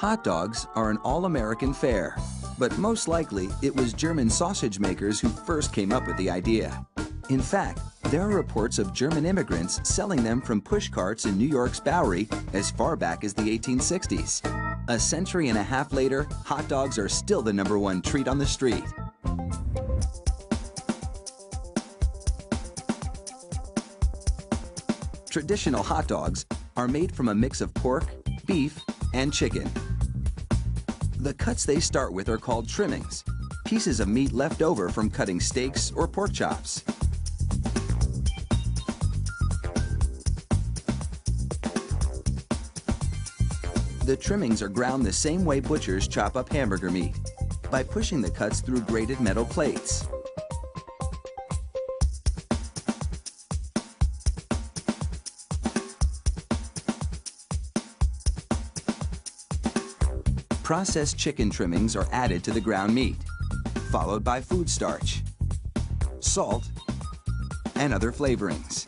Hot dogs are an all-American fare, but most likely it was German sausage makers who first came up with the idea. In fact, there are reports of German immigrants selling them from push carts in New York's Bowery as far back as the 1860s. A century and a half later, hot dogs are still the #1 treat on the street. Traditional hot dogs are made from a mix of pork, beef, and chicken. The cuts they start with are called trimmings, pieces of meat left over from cutting steaks or pork chops. The trimmings are ground the same way butchers chop up hamburger meat, by pushing the cuts through grated metal plates. Processed chicken trimmings are added to the ground meat, followed by food starch, salt, and other flavorings.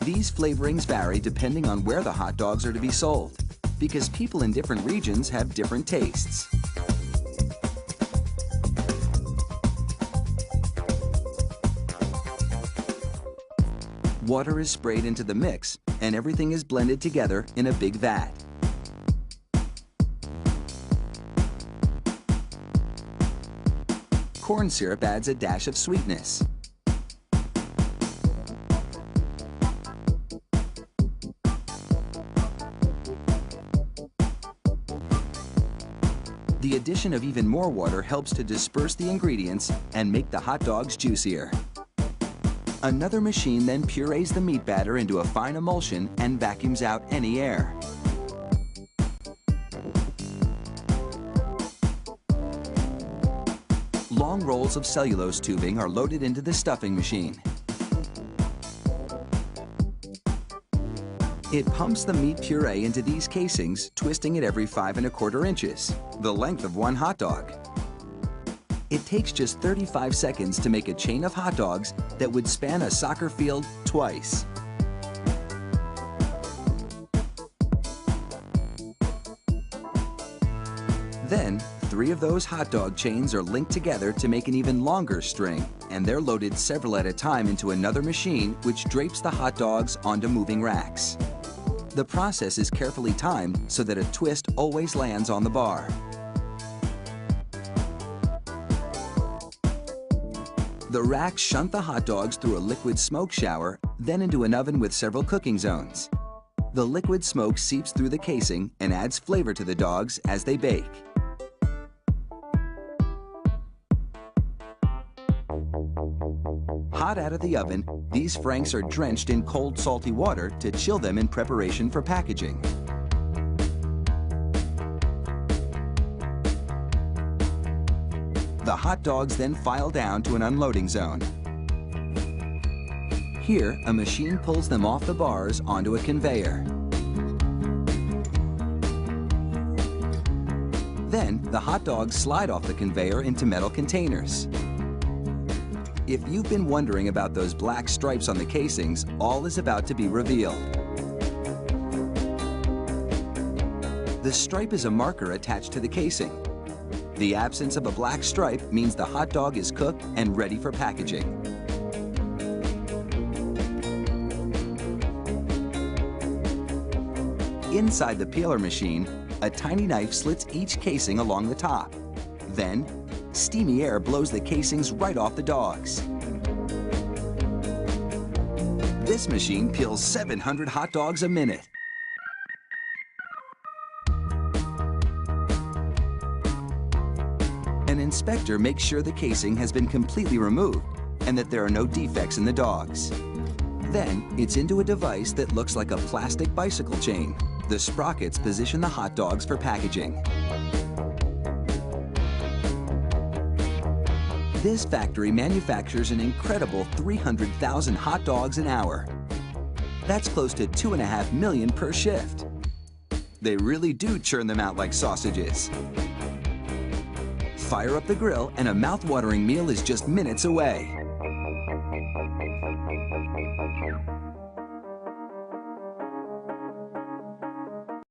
These flavorings vary depending on where the hot dogs are to be sold, because people in different regions have different tastes. Water is sprayed into the mix, and everything is blended together in a big vat. Corn syrup adds a dash of sweetness. The addition of even more water helps to disperse the ingredients and make the hot dogs juicier. Another machine then purees the meat batter into a fine emulsion and vacuums out any air. Long rolls of cellulose tubing are loaded into the stuffing machine. It pumps the meat puree into these casings, twisting it every 5 1/4 inches, the length of one hot dog. It takes just 35 seconds to make a chain of hot dogs that would span a soccer field twice. Then, 3 of those hot dog chains are linked together to make an even longer string, and they're loaded several at a time into another machine which drapes the hot dogs onto moving racks. The process is carefully timed so that a twist always lands on the bar. The racks shunt the hot dogs through a liquid smoke shower, then into an oven with several cooking zones. The liquid smoke seeps through the casing and adds flavor to the dogs as they bake. Hot out of the oven, these franks are drenched in cold, salty water to chill them in preparation for packaging. The hot dogs then file down to an unloading zone. Here, a machine pulls them off the bars onto a conveyor. Then, the hot dogs slide off the conveyor into metal containers. If you've been wondering about those black stripes on the casings, all is about to be revealed. The stripe is a marker attached to the casing. The absence of a black stripe means the hot dog is cooked and ready for packaging. Inside the peeler machine, a tiny knife slits each casing along the top. Then, steamy air blows the casings right off the dogs. This machine peels 700 hot dogs a minute. An inspector makes sure the casing has been completely removed and that there are no defects in the dogs. Then, it's into a device that looks like a plastic bicycle chain. The sprockets position the hot dogs for packaging. This factory manufactures an incredible 300,000 hot dogs an hour. That's close to 2.5 million per shift. They really do churn them out like sausages. Fire up the grill and a mouth-watering meal is just minutes away.